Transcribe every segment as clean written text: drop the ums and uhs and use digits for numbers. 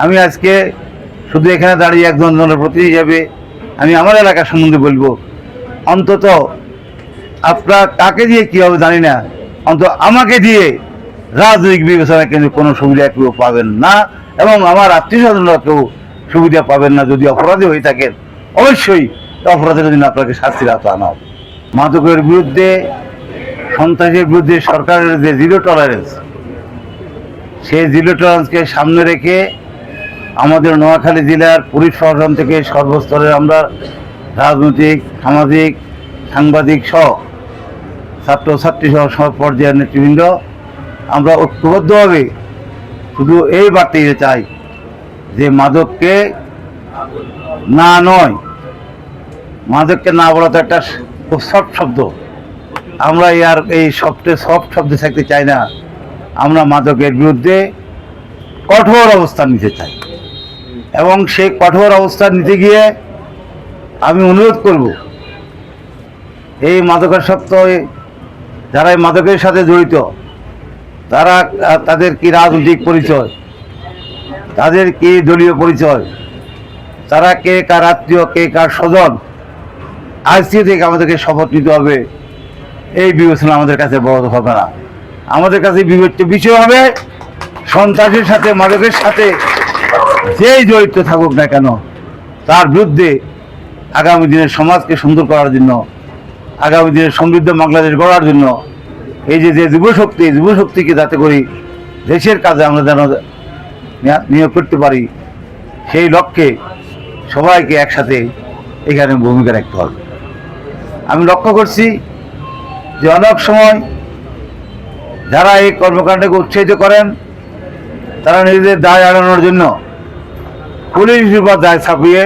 আমি আজকে শুধু এখানে দাঁড়িয়ে একজন জনপ্রতিনিধি হিসাবে আমি আমার এলাকা সম্বন্ধে বলবো। অন্তত আপনার কাকে দিয়ে কী হবে জানি না, অন্তত আমাকে দিয়ে রাজনৈতিক বিবেচনা কিন্তু কোনো সুবিধা কেউ পাবেন না, এবং আমার আত্মীয় স্বজনরা কেউ সুবিধা পাবেন না। যদি অপরাধী হয়ে থাকেন অবশ্যই অপরাধের জন্য আপনাকে শাস্তির আওতায় আনা হবে। মাদকের বিরুদ্ধে, সন্ত্রাসের বিরুদ্ধে সরকারের যে জিরো টলারেন্স, সেই জিরো টলারেন্সকে সামনে রেখে আমাদের নোয়াখালী জেলার পুলিশ প্রশাসন থেকে সর্বস্তরে আমরা রাজনৈতিক, সামাজিক, সাংবাদিক সহ ছাত্রছাত্রী সহ সব পর্যায়ের নেতৃবৃন্দ আমরা ঐক্যবদ্ধভাবে শুধু এই বার্তা দিতে চাই যে মাদককে না নয়, মাদককে না বলা তো একটা খুব সফট শব্দ। আমরা এই সফট শব্দ থাকতে চাই না। আমরা মাদকের বিরুদ্ধে কঠোর অবস্থান নিতে চাই, এবং সেই কঠোর অবস্থান নিতে গিয়ে আমি অনুরোধ করব এই মাদকাসক্ত যারা এই মাদকের সাথে জড়িত, তারা তাদের কি রাজনৈতিক পরিচয়, তাদের কি দলীয় পরিচয়, তারা কে কার আত্মীয়, কে কার স্বজন, আজকে থেকে আমাদেরকে শপথ নিতে হবে। এই বিবেচনা আমাদের কাছে বড় হবে না। আমাদের কাছে বিবেচ্য বিষয় হবে সন্ত্রাসের সাথে, মাদকের সাথে যেই জড়িত থাকুক না কেন, তার বিরুদ্ধে আগামী দিনের সমাজকে সুন্দর করার জন্য, আগামী দিনের সমৃদ্ধ বাংলাদেশ গড়ার জন্য এই যে যুবশক্তিকে যাতে করি দেশের কাজে আমরা যেন নিয়োগ করতে পারি, সেই লক্ষ্যে সবাইকে একসাথে এখানে ভূমিকা রাখতে হবে। আমি লক্ষ্য করছি যে অনেক সময় যারা এই কর্মকাণ্ডকে উৎসাহিত করেন, তারা নিজেদের দায় এড়ানোর জন্য পুলিশের উপর দায় ছাপিয়ে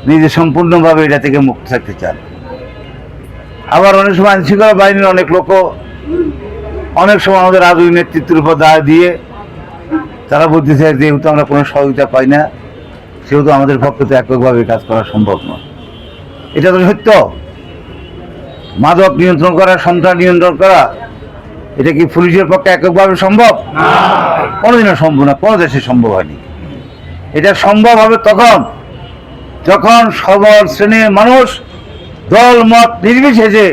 নিজে সম্পূর্ণভাবে এটা থেকে মুক্ত থাকতে চান। আবার অনেক সময় আইনশৃঙ্খলা বাহিনীর অনেক লোকও অনেক সময় আমাদের রাজনৈতিক নেতৃত্বের উপর দায় দিয়ে তারা বলতেছে যেহেতু আমরা কোনো সহযোগিতা পাই না, সেহেতু আমাদের পক্ষে তো এককভাবে কাজ করা সম্ভব নয়। এটা তো সত্য। মাদক নিয়ন্ত্রণ করা, সন্ত্রাস নিয়ন্ত্রণ করা, এটা কি পুলিশের পক্ষে এককভাবে সম্ভব? কোনোদিনও সম্ভব না, কোনো দেশে সম্ভব হয়নি। এটা সম্ভব হবে তখন যখন সবল শ্রেণীর মানুষ দল মত নির্বিশেষে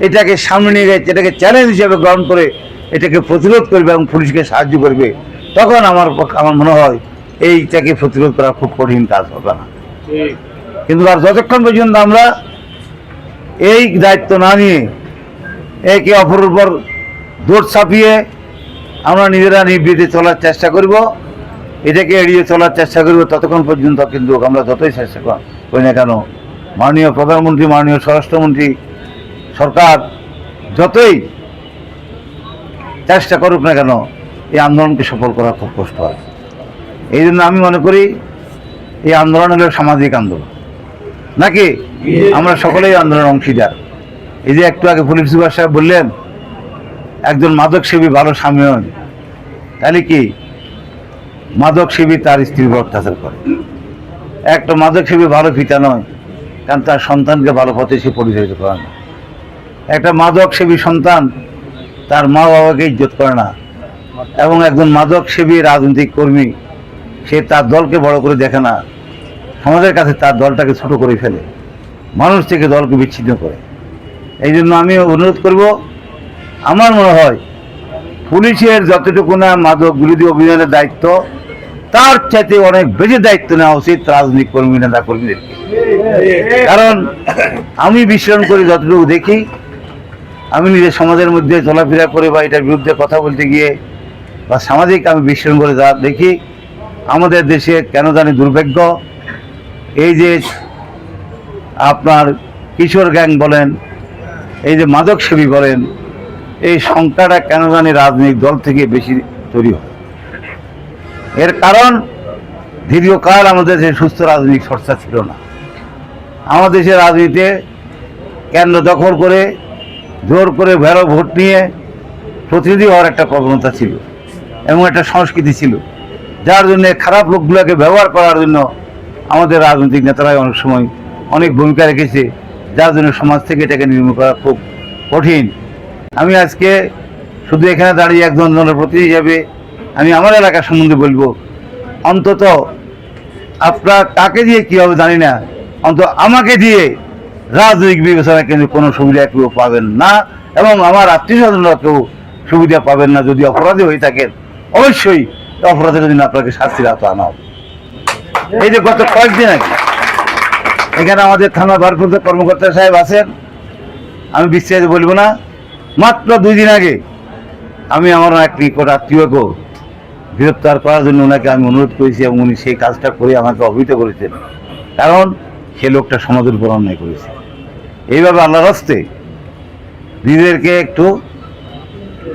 এটাকে সামনে নিয়ে গেছে, এটাকে চ্যালেঞ্জ হিসেবে গ্রহণ করে এটাকে প্রতিরোধ করবে এবং পুলিশকে সাহায্য করবে। তখন আমার মনে হয় এইটাকে প্রতিরোধ করা খুব কঠিন কাজ হবে না। কিন্তু আর যতক্ষণ পর্যন্ত আমরা এই দায়িত্ব না নিয়ে একে অপরের উপর দৌড় ছাপিয়ে আমরা নিজেরা নিবৃত্তে চলার চেষ্টা করব, এটাকে এড়িয়ে চলার চেষ্টা করব, ততক্ষণ পর্যন্ত কিন্তু আমরা যতই চেষ্টা করি না কেন, মাননীয় প্রধানমন্ত্রী, মাননীয় স্বরাষ্ট্রমন্ত্রী, সরকার যতই চেষ্টা করুক না কেন, এই আন্দোলনকে সফল করা খুব কষ্ট হয়। এই জন্য আমি মনে করি এই আন্দোলন হলো সামাজিক আন্দোলন, নাকি আমরা সকলেই আন্দোলনের অংশীদার। এই যে একটু আগে পুলিশ সুপার সাহেব বললেন একজন মাদক সেবী ভালো স্বামী হন, তাহলে কি মাদক সেবী তার স্ত্রীর অত্যাচার করে? একটা মাদক সেবী ভালো পিতা নয়, কারণ তার সন্তানকে ভালো পথে সে পরিচালিত করে না। একটা মাদক সেবী সন্তান তার মা বাবাকে ইজ্জত করে না, এবং একজন মাদক সেবী রাজনৈতিক কর্মী সে তার দলকে বড় করে দেখে না, সমাজের কাছে তার দলটাকে ছোট করে ফেলে, মানুষ থেকে দলকে বিচ্ছিন্ন করে। এই জন্য আমি অনুরোধ করব, আমার মনে হয় পুলিশের যতটুকু না মাদক বিরোধী অভিযানের দায়িত্ব, তার চাইতে অনেক বেশি দায়িত্ব নেওয়া উচিত রাজনৈতিক কর্মী, নেতা কর্মীদেরকে। কারণ আমি বিশ্লেষণ করে যতটুকু দেখি, আমি নিজের সমাজের মধ্যে চলাফেরা করে বা এটার বিরুদ্ধে কথা বলতে গিয়ে বা সামাজিক আমি বিশ্লেষণ করে যা দেখি, আমাদের দেশে কেন জানি দুর্ভাগ্য, এই যে আপনার কিশোর গ্যাং বলেন, এই যে মাদক সেবী বলেন, এই সংখ্যাটা কেন জানি রাজনৈতিক দল থেকে বেশি তৈরি হয়। এর কারণ দীর্ঘকাল আমাদের দেশে সুস্থ রাজনৈতিক চর্চা ছিল না। আমাদের দেশের রাজনীতিতে কেন্দ্র দখল করে জোর করে ভেড়ো ভোট নিয়ে প্রতিনিধি হওয়ার একটা প্রবণতা ছিল এবং একটা সংস্কৃতি ছিল, যার জন্য খারাপ লোকগুলোকে ব্যবহার করার জন্য আমাদের রাজনৈতিক নেতারাই অনেক সময় অনেক ভূমিকা রেখেছে, যার জন্য সমাজ থেকে এটাকে নির্মূল করা খুব কঠিন। আমি আজকে শুধু এখানে দাঁড়িয়ে একজন জনপ্রতিনিধি হিসাবে আমি আমার এলাকা সম্বন্ধে বলবো। অন্তত আপনার কাকে দিয়ে কী হবে জানি না, অন্তত আমাকে দিয়ে রাজনৈতিক বিবেচনা কিন্তু কোনো সুবিধা কেউ পাবেন না, এবং আমার আত্মীয় স্বজনরা কেউ সুবিধা পাবেন না। যদি অপরাধী হয়ে থাকেন অবশ্যই অপরাধের জন্য আপনাকে শাস্তির আওতায় আনা হবে। এই যে গত কয়েকদিন আগে এখানে আমাদের থানা ভারপ্রাপ্ত কর্মকর্তা সাহেব আছেন, আমি বিস্তারিত বলবো না, মাত্র 2 দিন আগে আমি আমার এক নিকট আত্মীয়কে গ্রেপ্তার করার জন্য ওনাকে আমি অনুরোধ করেছি, এবং উনি সেই কাজটা করে আমাকে অবহিত করেছেন, কারণ সে লোকটা সমাজের উপর অন্যায় করেছে। এইভাবে আল্লাহর হস্তে নিজেদেরকে একটু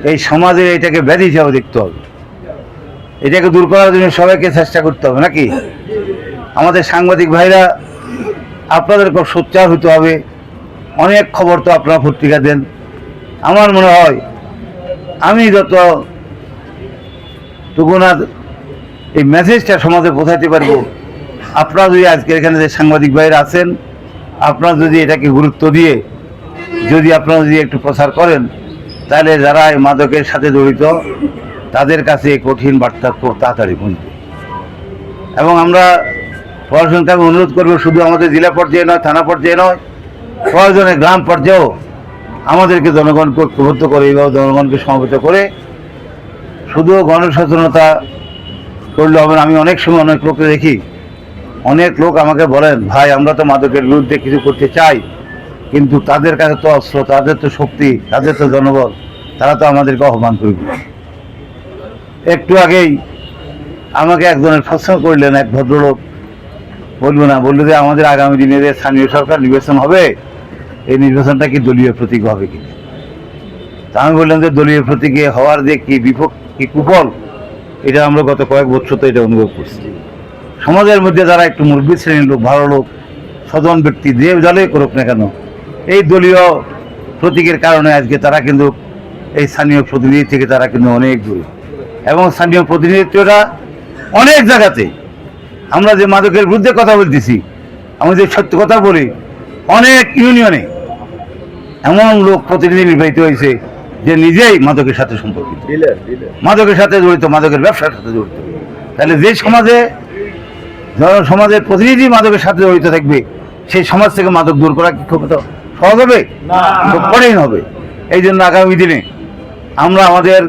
এই সমাজে এটাকে ব্যাধি হিসাবে দেখতে হবে, এটাকে দূর করার জন্য সবাইকে চেষ্টা করতে হবে নাকি। আমাদের সাংবাদিক ভাইরা আপনাদের খুব সোচ্চার হতে হবে। অনেক খবর তো আপনারা পত্রিকা দেন, আমার মনে হয় আমি যত টুকুনা এই মেসেজটা সমাজে পৌঁছাতে পারবো, আপনারা যদি আজকে এখানে যে সাংবাদিক ভাইরা আছেন, আপনারা যদি এটাকে গুরুত্ব দিয়ে যদি আপনারা যদি একটু প্রচার করেন, তাহলে যারা এই মাদকের সাথে জড়িত তাদের কাছে এই কঠিন বার্তা খুব তাড়াতাড়ি পৌঁছবে। এবং আমরা প্রশাসনকে আমি অনুরোধ করবো, শুধু আমাদের জেলা পর্যায়ে নয়, থানা পর্যায়ে নয়, প্রয়োজনে গ্রাম পর্যায়েও আমাদেরকে জনগণকে ঐক্যবদ্ধ করে, এইভাবে জনগণকে সমবেত করে শুধু গণসচেতনতা করলে হবে না। আমি অনেক সময় অনেক লোককে দেখি, অনেক লোক আমাকে বলেন, ভাই আমরা তো মাদকের বিরুদ্ধে কিছু করতে চাই, কিন্তু তাদের কাছে তো অস্ত্র, তাদের তো শক্তি, তাদের তো জনবল, তারা তো আমাদেরকে আহ্বান করবে। একটু আগেই আমাকে একজনের প্রশ্ন করলেন, এক ভদ্রলোক, বলবো না, বললো যে আমাদের আগামী দিনে যে স্থানীয় সরকার নির্বাচন হবে, এই নির্বাচনটা কি দলীয় প্রতীক হবে কিনা। তা আমি বললাম যে দলীয় প্রতীকে হওয়ার যে কি কি কুফল, এটা আমরা গত কয়েক বছর তো এটা অনুভব করছি। সমাজের মধ্যে যারা একটু মুরব্বী শ্রেণীর লোক, ভালো লোক, সজন ব্যক্তি যে দলে করুক না কেন, এই দলীয় প্রতীকের কারণে আজকে তারা কিন্তু এই স্থানীয় প্রতিনিধি থেকে তারা কিন্তু অনেক দূরে, এবং স্থানীয় প্রতিনিধিত্বটা অনেক জায়গাতে আমরা যে মাদকের বিরুদ্ধে কথা বলতেছি, আমি যে সত্য কথা বলি, অনেক ইউনিয়নে এমন লোক প্রতিনিধি নির্বাচিত হয়েছে যে নিজেই মাদকের সাথে সম্পর্কিত, মাদকের সাথে জড়িত, মাদকের ব্যবসার সাথে জড়িত। তাহলে যে সমাজের প্রতিনিধি মাদকের সাথে জড়িত থাকবে, সেই সমাজ থেকে মাদক দূর করা কি খুব সহজ হবে? খুব কঠিন হবে। এই জন্য আগামী দিনে আমরা আমাদের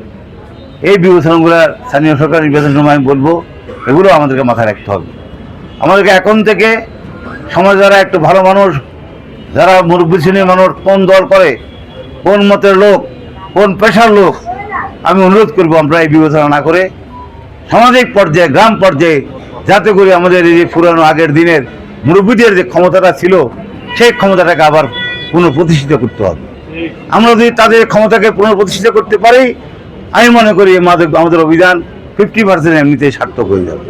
এই বিবেচনাগুলো স্থানীয় সরকার নির্বাচনের সময় আমি বলবো, এগুলো আমাদেরকে মাথায় রাখতে হবে। আমাদেরকে এখন থেকে সমাজ যারা একটু ভালো মানুষ, যারা মুরব্বী শ্রেণীর মানুষ, কোন দল করে, কোন মতের লোক, কোন পেশার লোক, আমি অনুরোধ করবো আমরা এই বিবেচনা না করে সামাজিক পর্যায়ে, গ্রাম পর্যায়ে, যাতে করে আমাদের এই যে পুরানো আগের দিনের মুরব্বীদের যে ক্ষমতাটা ছিল, সেই ক্ষমতাটাকে আবার পুনঃপ্রতিষ্ঠিত করতে হবে। আমরা যদি তাদের ক্ষমতাকে পুনঃপ্রতিষ্ঠিত করতে পারি, আমি মনে করি আমাদের অভিযান 50% এমনিতেই সার্থক হয়ে যাবে।